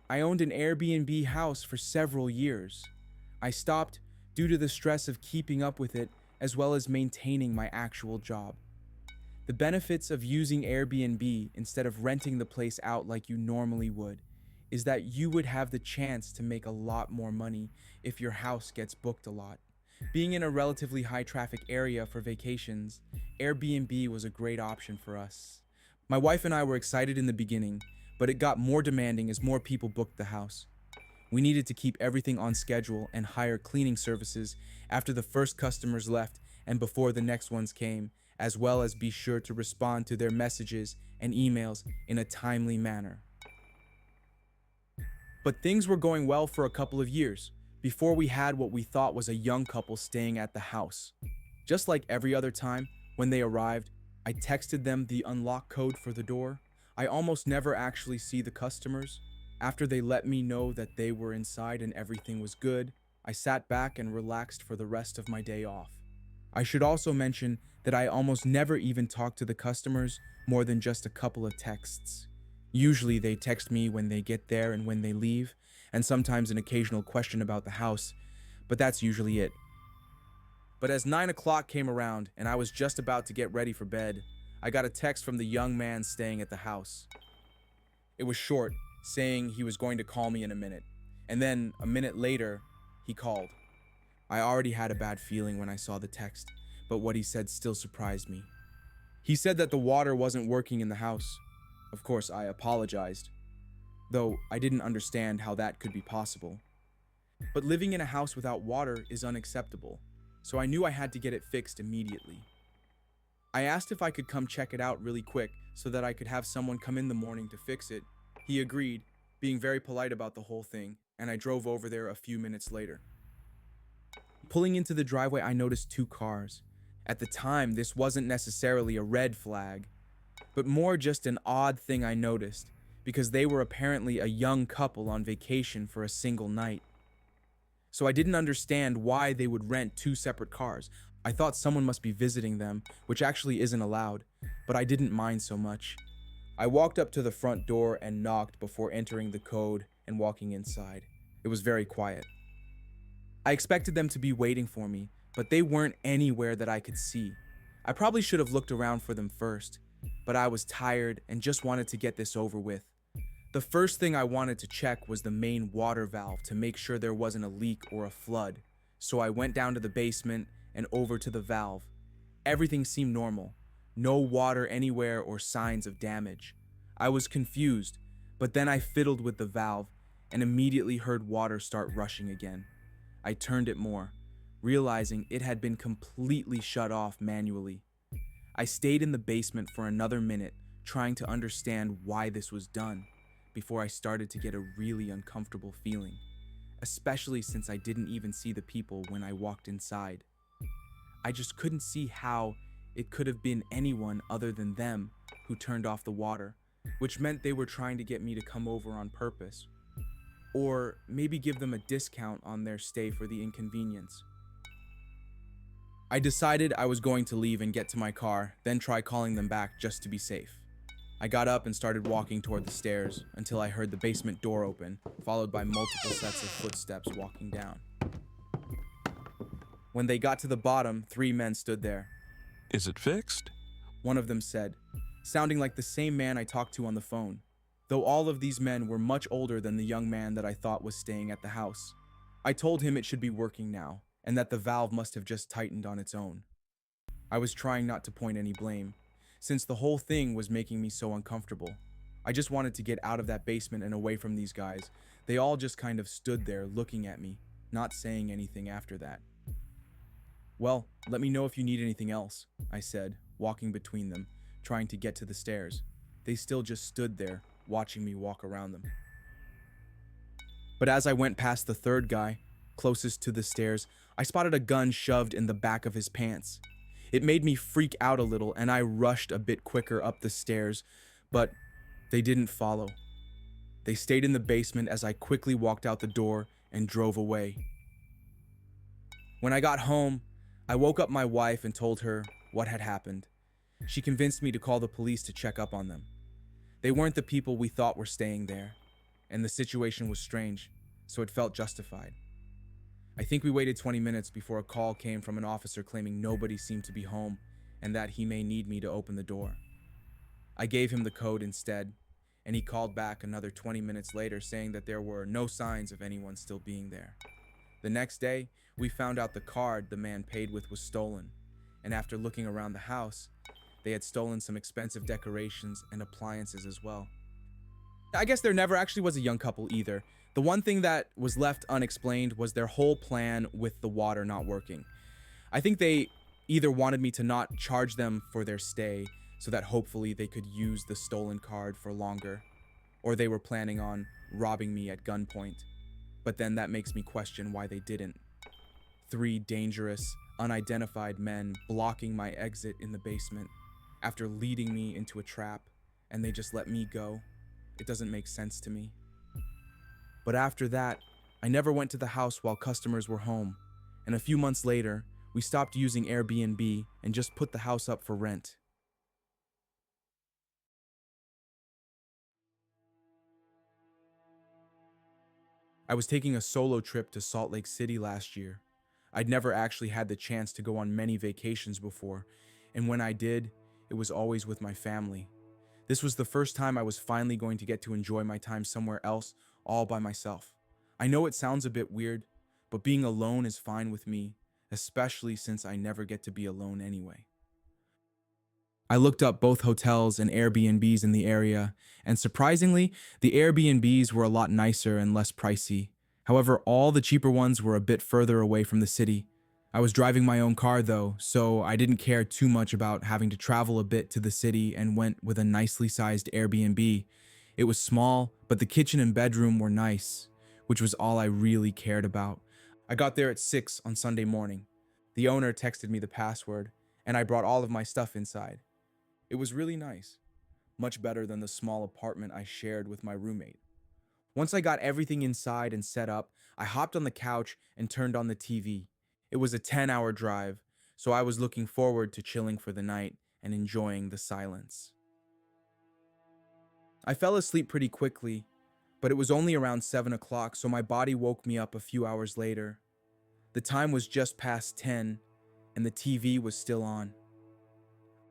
I owned an Airbnb house for several years. I stopped due to the stress of keeping up with it as well as maintaining my actual job. The benefits of using Airbnb instead of renting the place out like you normally would is that you would have the chance to make a lot more money if your house gets booked a lot. Being in a relatively high traffic area for vacations, Airbnb was a great option for us. My wife and I were excited in the beginning, but it got more demanding as more people booked the house. We needed to keep everything on schedule and hire cleaning services after the first customers left and before the next ones came, as well as be sure to respond to their messages and emails in a timely manner. But things were going well for a couple of years before we had what we thought was a young couple staying at the house. Just like every other time, when they arrived, I texted them the unlock code for the door. I almost never actually see the customers. After they let me know that they were inside and everything was good, I sat back and relaxed for the rest of my day off. I should also mention that I almost never even talk to the customers more than just a couple of texts. Usually they text me when they get there and when they leave, and sometimes an occasional question about the house, but that's usually it. But as 9 o'clock came around and I was just about to get ready for bed, I got a text from the young man staying at the house. It was short, saying he was going to call me in a minute, and then a minute later, he called. I already had a bad feeling when I saw the text, but what he said still surprised me. He said that the water wasn't working in the house. Of course, I apologized, though I didn't understand how that could be possible. But living in a house without water is unacceptable, so I knew I had to get it fixed immediately. I asked if I could come check it out really quick so that I could have someone come in the morning to fix it. He agreed, being very polite about the whole thing, and I drove over there a few minutes later. Pulling into the driveway, I noticed 2 cars. At the time, this wasn't necessarily a red flag, but more just an odd thing I noticed, because they were apparently a young couple on vacation for a single night. So I didn't understand why they would rent 2 separate cars. I thought someone must be visiting them, which actually isn't allowed, but I didn't mind so much. I walked up to the front door and knocked before entering the code and walking inside. It was very quiet. I expected them to be waiting for me, but they weren't anywhere that I could see. I probably should have looked around for them first, but I was tired and just wanted to get this over with. The first thing I wanted to check was the main water valve to make sure there wasn't a leak or a flood. So I went down to the basement and over to the valve. Everything seemed normal. No water anywhere or signs of damage. I was confused, but then I fiddled with the valve and immediately heard water start rushing again. I turned it more, realizing it had been completely shut off manually. I stayed in the basement for another minute, trying to understand why this was done, before I started to get a really uncomfortable feeling, especially since I didn't even see the people when I walked inside. I just couldn't see how it could have been anyone other than them who turned off the water, which meant they were trying to get me to come over on purpose, or maybe give them a discount on their stay for the inconvenience. I decided I was going to leave and get to my car, then try calling them back just to be safe. I got up and started walking toward the stairs until I heard the basement door open, followed by multiple sets of footsteps walking down. When they got to the bottom, 3 men stood there. Is it fixed? One of them said, sounding like the same man I talked to on the phone, though all of these men were much older than the young man that I thought was staying at the house. I told him it should be working now, and that the valve must have just tightened on its own. I was trying not to point any blame, since the whole thing was making me so uncomfortable. I just wanted to get out of that basement and away from these guys. They all just kind of stood there looking at me, not saying anything after that. Well, let me know if you need anything else, I said, walking between them, trying to get to the stairs. They still just stood there, watching me walk around them. But as I went past the third guy, closest to the stairs, I spotted a gun shoved in the back of his pants. It made me freak out a little, and I rushed a bit quicker up the stairs, but they didn't follow. They stayed in the basement as I quickly walked out the door and drove away. When I got home, I woke up my wife and told her what had happened. She convinced me to call the police to check up on them. They weren't the people we thought were staying there. and the situation was strange, so it felt justified. I think we waited 20 minutes before a call came from an officer claiming nobody seemed to be home and that he may need me to open the door. I gave him the code instead, and he called back another 20 minutes later saying that there were no signs of anyone still being there. The next day, we found out the card the man paid with was stolen, and after looking around the house, they had stolen some expensive decorations and appliances as well. I guess there never actually was a young couple either. The one thing that was left unexplained was their whole plan with the water not working. I think they either wanted me to not charge them for their stay so that hopefully they could use the stolen card for longer, or they were planning on robbing me at gunpoint. But then that makes me question why they didn't. Three dangerous, unidentified men blocking my exit in the basement after leading me into a trap, and they just let me go. It doesn't make sense to me. But after that, I never went to the house while customers were home, and a few months later, we stopped using Airbnb and just put the house up for rent. I was taking a solo trip to Salt Lake City last year. I'd never actually had the chance to go on many vacations before, and when I did, it was always with my family. This was the first time I was finally going to get to enjoy my time somewhere else all by myself. I know it sounds a bit weird, but being alone is fine with me, especially since I never get to be alone anyway. I looked up both hotels and Airbnbs in the area, and surprisingly, the Airbnbs were a lot nicer and less pricey. However, all the cheaper ones were a bit further away from the city. I was driving my own car though, so I didn't care too much about having to travel a bit to the city and went with a nicely sized Airbnb. It was small, but the kitchen and bedroom were nice, which was all I really cared about. I got there at 6 on Sunday morning. The owner texted me the password, and I brought all of my stuff inside. It was really nice, much better than the small apartment I shared with my roommate. Once I got everything inside and set up, I hopped on the couch and turned on the TV. It was a 10-hour drive, so I was looking forward to chilling for the night and enjoying the silence. I fell asleep pretty quickly, but it was only around 7 o'clock, so my body woke me up a few hours later. The time was just past 10, and the TV was still on.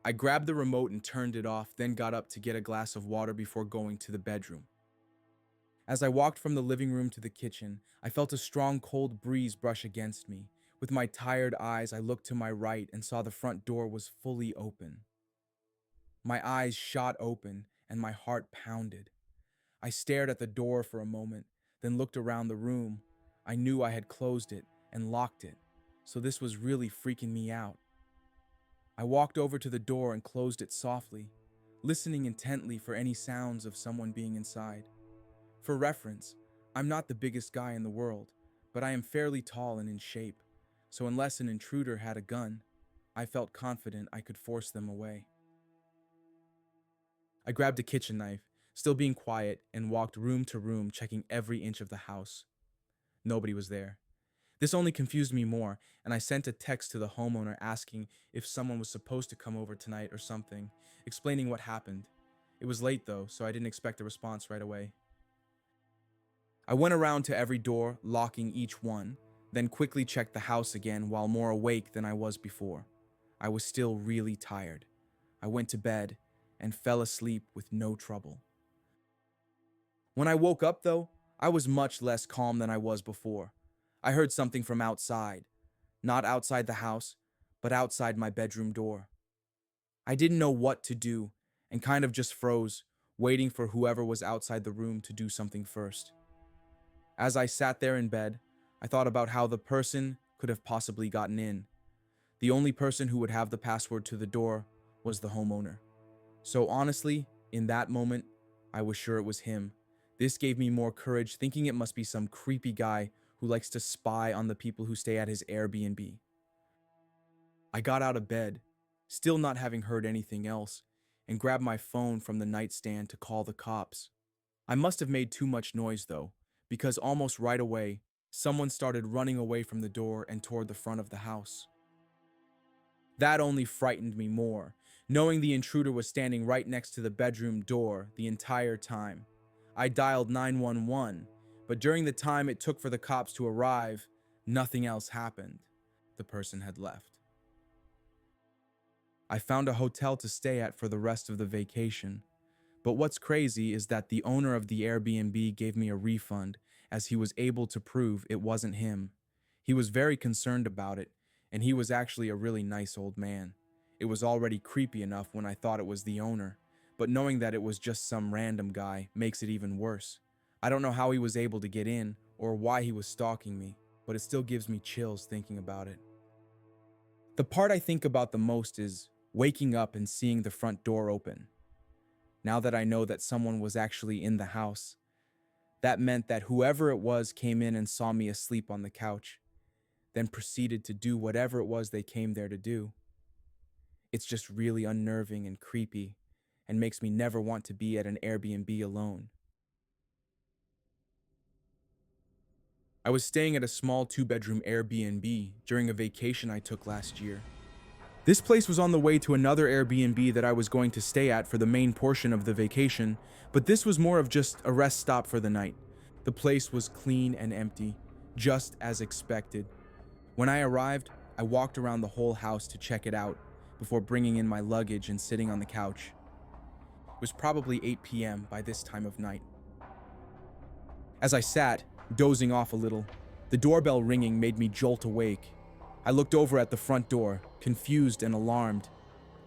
I grabbed the remote and turned it off, then got up to get a glass of water before going to the bedroom. As I walked from the living room to the kitchen, I felt a strong cold breeze brush against me. With my tired eyes, I looked to my right and saw the front door was fully open. My eyes shot open and my heart pounded. I stared at the door for a moment, then looked around the room. I knew I had closed it and locked it, so this was really freaking me out. I walked over to the door and closed it softly, listening intently for any sounds of someone being inside. For reference, I'm not the biggest guy in the world, but I am fairly tall and in shape, so unless an intruder had a gun, I felt confident I could force them away. I grabbed a kitchen knife, still being quiet, and walked room to room, checking every inch of the house. Nobody was there. This only confused me more, and I sent a text to the homeowner asking if someone was supposed to come over tonight or something, explaining what happened. It was late though, so I didn't expect a response right away. I went around to every door, locking each one, then quickly checked the house again while more awake than I was before. I was still really tired. I went to bed and fell asleep with no trouble. When I woke up though, I was much less calm than I was before. I heard something from outside, not outside the house, but outside my bedroom door. I didn't know what to do and kind of just froze, waiting for whoever was outside the room to do something first. As I sat there in bed, I thought about how the person could have possibly gotten in. The only person who would have the password to the door was the homeowner. So honestly, in that moment, I was sure it was him. This gave me more courage, thinking it must be some creepy guy who likes to spy on the people who stay at his Airbnb. I got out of bed, still not having heard anything else, and grabbed my phone from the nightstand to call the cops. I must have made too much noise though, because almost right away, someone started running away from the door and toward the front of the house. That only frightened me more, knowing the intruder was standing right next to the bedroom door the entire time. I dialed 911, but during the time it took for the cops to arrive, nothing else happened. The person had left. I found a hotel to stay at for the rest of the vacation. But what's crazy is that the owner of the Airbnb gave me a refund as he was able to prove it wasn't him. He was very concerned about it, and he was actually a really nice old man. It was already creepy enough when I thought it was the owner, but knowing that it was just some random guy makes it even worse. I don't know how he was able to get in or why he was stalking me, but it still gives me chills thinking about it. The part I think about the most is waking up and seeing the front door open. Now that I know that someone was actually in the house, that meant that whoever it was came in and saw me asleep on the couch, then proceeded to do whatever it was they came there to do. It's just really unnerving and creepy and makes me never want to be at an Airbnb alone. I was staying at a small 2-bedroom Airbnb during a vacation I took last year. This place was on the way to another Airbnb that I was going to stay at for the main portion of the vacation, but this was more of just a rest stop for the night. The place was clean and empty, just as expected. When I arrived, I walked around the whole house to check it out before bringing in my luggage and sitting on the couch. It was probably 8 p.m. by this time of night. As I sat, dozing off a little, the doorbell ringing made me jolt awake. I looked over at the front door, confused and alarmed.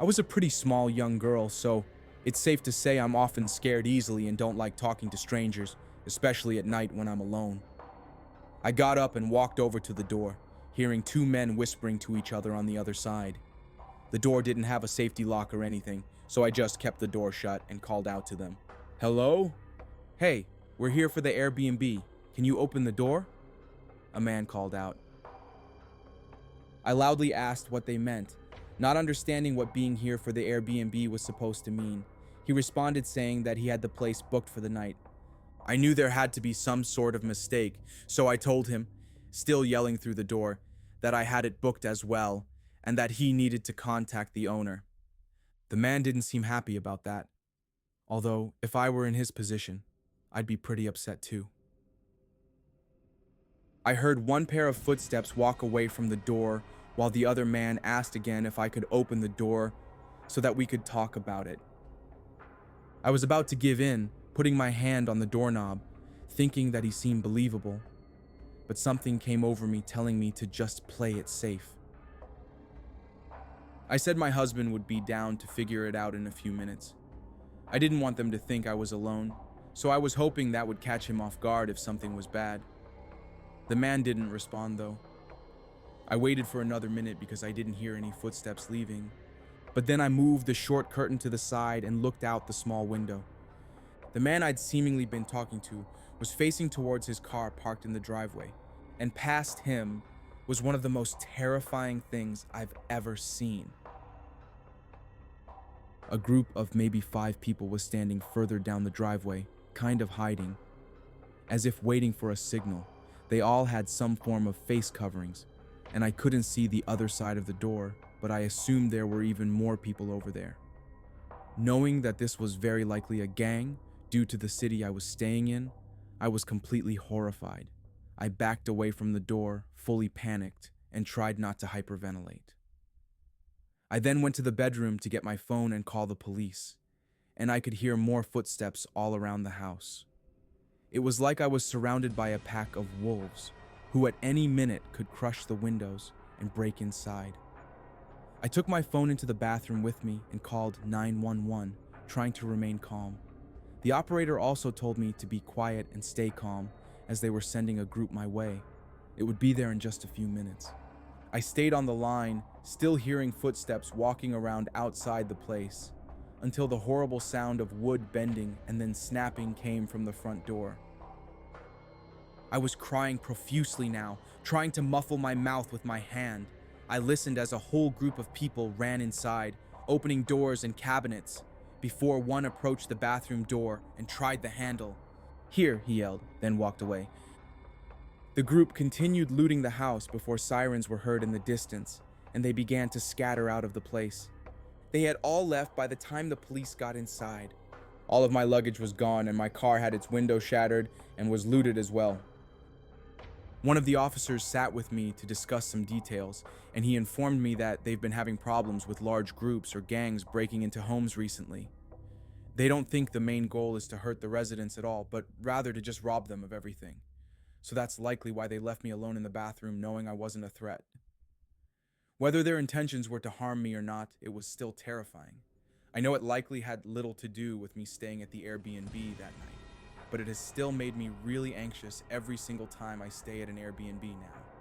I was a pretty small young girl, so it's safe to say I'm often scared easily and don't like talking to strangers, especially at night when I'm alone. I got up and walked over to the door, hearing 2 men whispering to each other on the other side. The door didn't have a safety lock or anything, so I just kept the door shut and called out to them. "Hello? Hey, we're here for the Airbnb. Can you open the door?" A man called out. I loudly asked what they meant, not understanding what being here for the Airbnb was supposed to mean. He responded saying that he had the place booked for the night. I knew there had to be some sort of mistake, so I told him, still yelling through the door, that I had it booked as well, and that he needed to contact the owner. The man didn't seem happy about that, although if I were in his position, I'd be pretty upset too. I heard one pair of footsteps walk away from the door while the other man asked again if I could open the door so that we could talk about it. I was about to give in, putting my hand on the doorknob, thinking that he seemed believable, but something came over me telling me to just play it safe. I said my husband would be down to figure it out in a few minutes. I didn't want them to think I was alone, so I was hoping that would catch him off guard if something was bad. The man didn't respond though. I waited for another minute because I didn't hear any footsteps leaving, but then I moved the short curtain to the side and looked out the small window. The man I'd seemingly been talking to was facing towards his car parked in the driveway, and past him was one of the most terrifying things I've ever seen. A group of maybe 5 people was standing further down the driveway, kind of hiding, as if waiting for a signal. They all had some form of face coverings, and I couldn't see the other side of the door, but I assumed there were even more people over there. Knowing that this was very likely a gang due to the city I was staying in, I was completely horrified. I backed away from the door, fully panicked, and tried not to hyperventilate. I then went to the bedroom to get my phone and call the police, and I could hear more footsteps all around the house. It was like I was surrounded by a pack of wolves, who at any minute could crush the windows and break inside. I took my phone into the bathroom with me and called 911, trying to remain calm. The operator also told me to be quiet and stay calm, as they were sending a group my way. It would be there in just a few minutes. I stayed on the line, still hearing footsteps walking around outside the place, until the horrible sound of wood bending and then snapping came from the front door. I was crying profusely now, trying to muffle my mouth with my hand. I listened as a whole group of people ran inside, opening doors and cabinets, before one approached the bathroom door and tried the handle. "Here," he yelled, then walked away. The group continued looting the house before sirens were heard in the distance, and they began to scatter out of the place. They had all left by the time the police got inside. All of my luggage was gone, and my car had its window shattered and was looted as well. One of the officers sat with me to discuss some details, and he informed me that they've been having problems with large groups or gangs breaking into homes recently. They don't think the main goal is to hurt the residents at all, but rather to just rob them of everything. So that's likely why they left me alone in the bathroom knowing I wasn't a threat. Whether their intentions were to harm me or not, it was still terrifying. I know it likely had little to do with me staying at the Airbnb that night, but it has still made me really anxious every single time I stay at an Airbnb now.